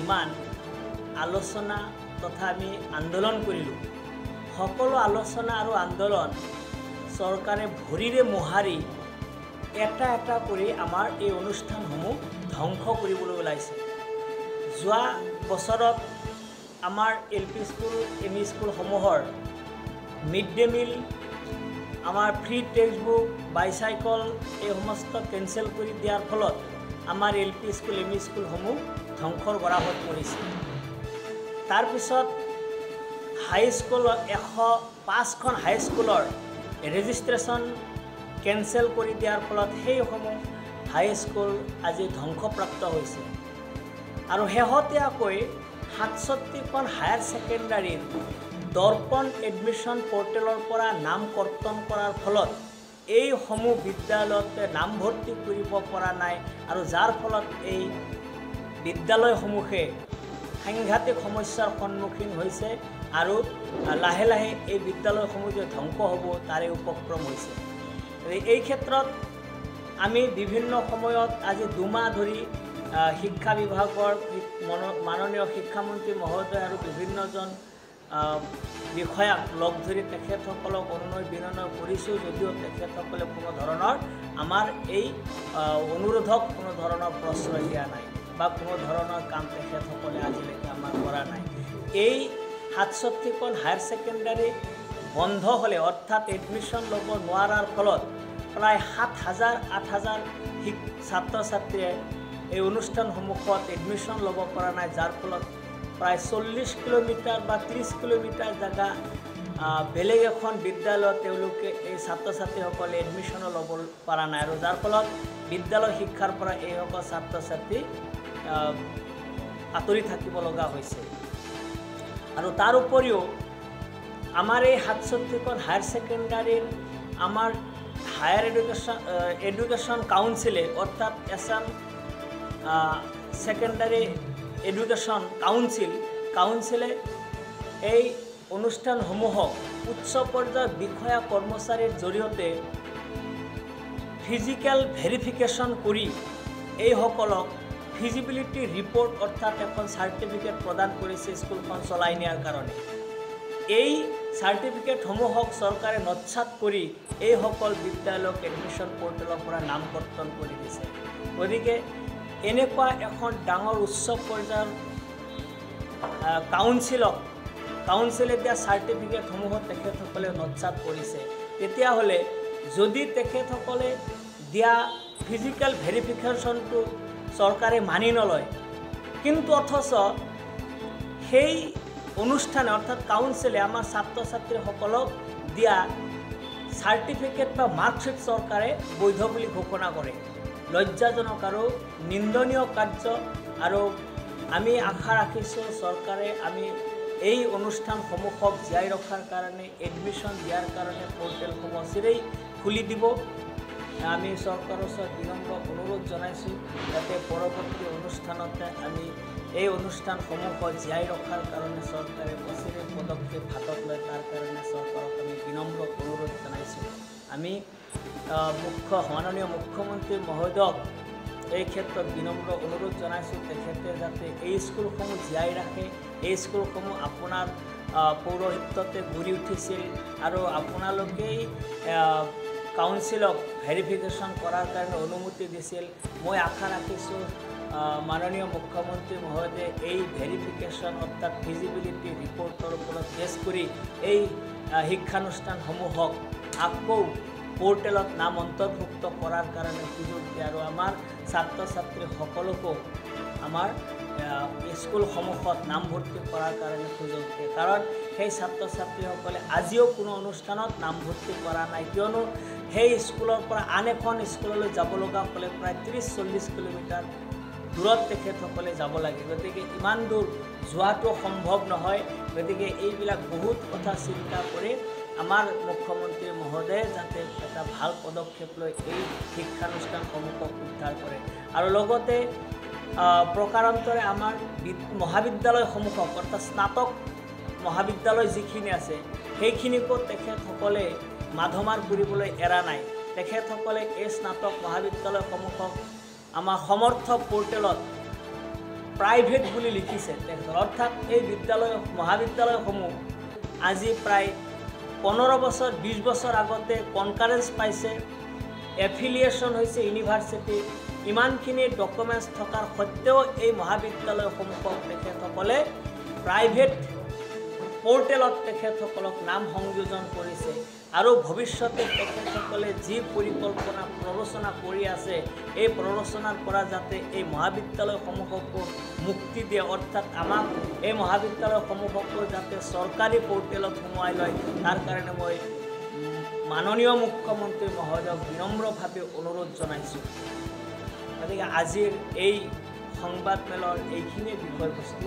যিমান আলোচনা তথা আমি আন্দোলন কৰিলোঁ সকলো আলোচনা আৰু আন্দোলন চৰকাৰে ভৰিৰে মোহাৰি এটা এটা কৰি আমাৰ এই অনুষ্ঠানসমূহ ধ্বংস কৰিবলৈ ওলাইছে। যোৱা বছৰত আমাৰ LP স্কুল ME স্কুলসমূহৰ মিড ডে মিল আমাৰ ফ্ৰী টেক্সট বুক বাইচাইকেল এই সমস্ত কেঞ্চেল কৰি দিয়াৰ ফলত আমাৰ LP স্কুল ME স্কুলসমূহ ধ্বংসৰ গৰাহত পৰিছে। তাৰপিছত হাইস্কুলৰ 105খন হাইস্কুলৰ ৰেজিষ্ট্ৰেশ্যন কেঞ্চেল কৰি দিয়াৰ ফলত সেইসমূহ হাইস্কুল আজি ধ্বংসপ্ৰাপ্ত হৈছে। আৰু শেহতীয়াকৈ 67খন হায়াৰ ছেকেণ্ডাৰীৰ দৰ্পণ এডমিশ্যন পৰ্টেলৰ পৰা নাম কৰ্তন কৰাৰ ফলত এইসমূহ বিদ্যালয়ত নামভৰ্তি কৰিব পৰা নাই আৰু যাৰ ফলত এই বিদ্যালয়সমূহে সাংঘাতিক সমস্যাৰ সন্মুখীন হৈছে আৰু লাহে লাহে এই বিদ্যালয়সমূহ যে ধ্বংস হ'ব তাৰে উপক্ৰম হৈছে। এই ক্ষেত্ৰত আমি বিভিন্ন সময়ত আজি 2 মাহ ধৰি শিক্ষা বিভাগৰ মাননীয় শিক্ষামন্ত্ৰী মহোদয় আৰু বিভিন্নজন বিষয়াক লগ ধৰি তেখেতসকলক অনুনয় বিনয় কৰিছোঁ যদিও তেখেতসকলে কোনো ধৰণৰ আমাৰ এই অনুৰোধক কোনো ধৰণৰ প্ৰশ্ৰয় দিয়া নাই বা কোনো ধৰণৰ কাম তেখেতসকলে আজিলৈকে আমাৰ কৰা নাই। এই 67খন হায়াৰ ছেকেণ্ডাৰী বন্ধ হ'লে অৰ্থাৎ এডমিশ্যন ল'ব নোৱাৰাৰ ফলত প্ৰায় 7,000-8,000 ছাত্ৰ ছাত্ৰীয়ে এই অনুষ্ঠানসমূহত এডমিশ্যন ল'ব পৰা নাই, যাৰ ফলত প্ৰায় 40 কিলোমিটাৰ বা 30 কিলোমিটাৰ জেগা বেলেগ এখন বিদ্যালয়ত তেওঁলোকে এই ছাত্ৰ ছাত্ৰীসকলে এডমিশ্যনো ল'ব পৰা নাই আৰু যাৰ ফলত বিদ্যালয় শিক্ষাৰ পৰা এইসকল ছাত্ৰ ছাত্ৰী আঁতৰি থাকিব লগা হৈছে। আৰু তাৰ উপৰিও আমাৰ এই 67খন হায়াৰ ছেকেণ্ডাৰীৰ আমাৰ হায়াৰ এডুকেশ্যন কাউন্সিলে অৰ্থাৎ আসাম ছেকেণ্ডাৰী এডুকেশ্যন কাউন্সিলে এই অনুষ্ঠানসমূহক উচ্চ পৰ্যায়ৰ বিষয়া কৰ্মচাৰীৰ জৰিয়তে ফিজিকেল ভেৰিফিকেশ্যন কৰি এইসকলক ফিজিবিলিটি ৰিপৰ্ট অৰ্থাৎ এখন চাৰ্টিফিকেট প্ৰদান কৰিছে স্কুলখন চলাই নিয়াৰ কাৰণে। এই চাৰ্টিফিকেটসমূহক চৰকাৰে নৎসাত কৰি এইসকল বিদ্যালয়ক এডমিশ্যন পৰ্টেলৰ পৰা নাম কৰ্তন কৰি দিছে। গতিকে এনেকুৱা এখন ডাঙৰ উচ্চ পৰ্যায়ৰ কাউন্সিলে দিয়া চাৰ্টিফিকেটসমূহত তেখেতসকলে নৎসাত কৰিছে। তেতিয়াহ'লে যদি তেখেতসকলে দিয়া ফিজিকেল ভেৰিফিকেশ্যনটো চৰকাৰে মানি নলয় কিন্তু অথচ সেই অনুষ্ঠানে অৰ্থাৎ কাউন্সিলে আমাৰ ছাত্ৰ ছাত্ৰীসকলক দিয়া চাৰ্টিফিকেট বা মাৰ্কশ্বিট চৰকাৰে বৈধ বুলি ঘোষণা কৰে, লজ্জাজনক আৰু নিন্দনীয় কাৰ্য। আৰু আমি আশা ৰাখিছোঁ চৰকাৰে আমি এই অনুষ্ঠানসমূহক জীয়াই ৰখাৰ কাৰণে এডমিশ্যন দিয়াৰ কাৰণে পৰ্টেলসমূহ চিৰেই খুলি দিব। আমি চৰকাৰৰ ওচৰত বিনম্ৰ অনুৰোধ জনাইছোঁ যাতে পৰৱৰ্তী অনুষ্ঠানতে আমি এই অনুষ্ঠানসমূহক জীয়াই ৰখাৰ কাৰণে চৰকাৰে অচিৰে পদক্ষেপ হাতত লয়, তাৰ কাৰণে চৰকাৰক আমি বিনম্ৰ অনুৰোধ জনাইছোঁ। আমি মাননীয় মুখ্যমন্ত্ৰী মহোদয়ক এই ক্ষেত্ৰত বিনম্ৰ অনুৰোধ জনাইছোঁ তেখেতে যাতে এই স্কুলসমূহ জীয়াই ৰাখে। এই স্কুলসমূহ আপোনাৰ পৌৰোহিত্যতে গঢ়ি উঠিছিল আৰু আপোনালোকেই কাউন্সিলক ভেৰিফিকেশ্যন কৰাৰ কাৰণে অনুমতি দিছিল। মই আশা ৰাখিছোঁ মাননীয় মুখ্যমন্ত্ৰী মহোদয়ে এই ভেৰিফিকেশ্যন অৰ্থাৎ ফিজিবিলিটি ৰিপৰ্টৰ ওপৰত বেছ কৰি এই শিক্ষানুষ্ঠানসমূহক আকৌ পৰ্টেলত নাম অন্তৰ্ভুক্ত কৰাৰ কাৰণে সুযোগ দিয়ে আৰু আমাৰ ছাত্ৰ ছাত্ৰীসকলকো আমাৰ স্কুলসমূহত নামভৰ্তি কৰাৰ কাৰণে সুযোগ দিয়ে। কাৰণ সেই ছাত্ৰ ছাত্ৰীসকলে আজিও কোনো অনুষ্ঠানত নামভৰ্তি কৰা নাই, কিয়নো সেই স্কুলৰ পৰা আন এখন স্কুললৈ যাব লগা হ'লে প্ৰায় 30-40 কিলোমিটাৰ দূৰত তেখেতসকলে যাব লাগে। গতিকে ইমান দূৰ যোৱাটো সম্ভৱ নহয়। গতিকে এইবিলাক বহুত কথা চিন্তা কৰি আমাৰ মুখ্যমন্ত্ৰী মহোদয়ে যাতে এটা ভাল পদক্ষেপ লৈ এই শিক্ষানুষ্ঠানসমূহক উদ্ধাৰ কৰে আৰু লগতে প্ৰকাৰান্তৰে আমাৰ মহাবিদ্যালয়সমূহক অৰ্থাৎ স্নাতক মহাবিদ্যালয় যিখিনি আছে সেইখিনিকো তেখেতসকলে মাধমাৰ কৰিবলৈ এৰা নাই। তেখেতসকলে এই স্নাতক মহাবিদ্যালয়সমূহক আমাৰ সমৰ্থ পৰ্টেলত প্ৰাইভেট বুলি লিখিছে তেখেতৰ, অৰ্থাৎ এই বিদ্যালয় মহাবিদ্যালয়সমূহ আজি প্ৰায় 15 বছৰ 20 বছৰ আগতে কনকাৰেঞ্চ পাইছে, এফিলিয়েশ্যন হৈছে ইউনিভাৰ্চিটি, ইমানখিনি ডকুমেণ্টছ থকাৰ সত্ত্বেও এই মহাবিদ্যালয়সমূহক তেখেতসকলে প্ৰাইভেট পৰ্টেলত তেখেতসকলক নাম সংযোজন কৰিছে। আৰু ভৱিষ্যতে তেখেতসকলে যি পৰিকল্পনা প্ৰৰচনা কৰি আছে এই প্ৰৰচনাৰ পৰা যাতে এই মহাবিদ্যালয়সমূহকো মুক্তি দিয়ে, অৰ্থাৎ আমাক এই মহাবিদ্যালয়সমূহকো যাতে চৰকাৰী পৰ্টেলত সোমোৱাই লয়, তাৰ কাৰণে মই মাননীয় মুখ্যমন্ত্ৰী মহোদয়ক বিনম্ৰভাৱে অনুৰোধ জনাইছোঁ। গতিকে আজিৰ এই সংবাদমেলৰ এইখিনিয়ে বিষয়বস্তু।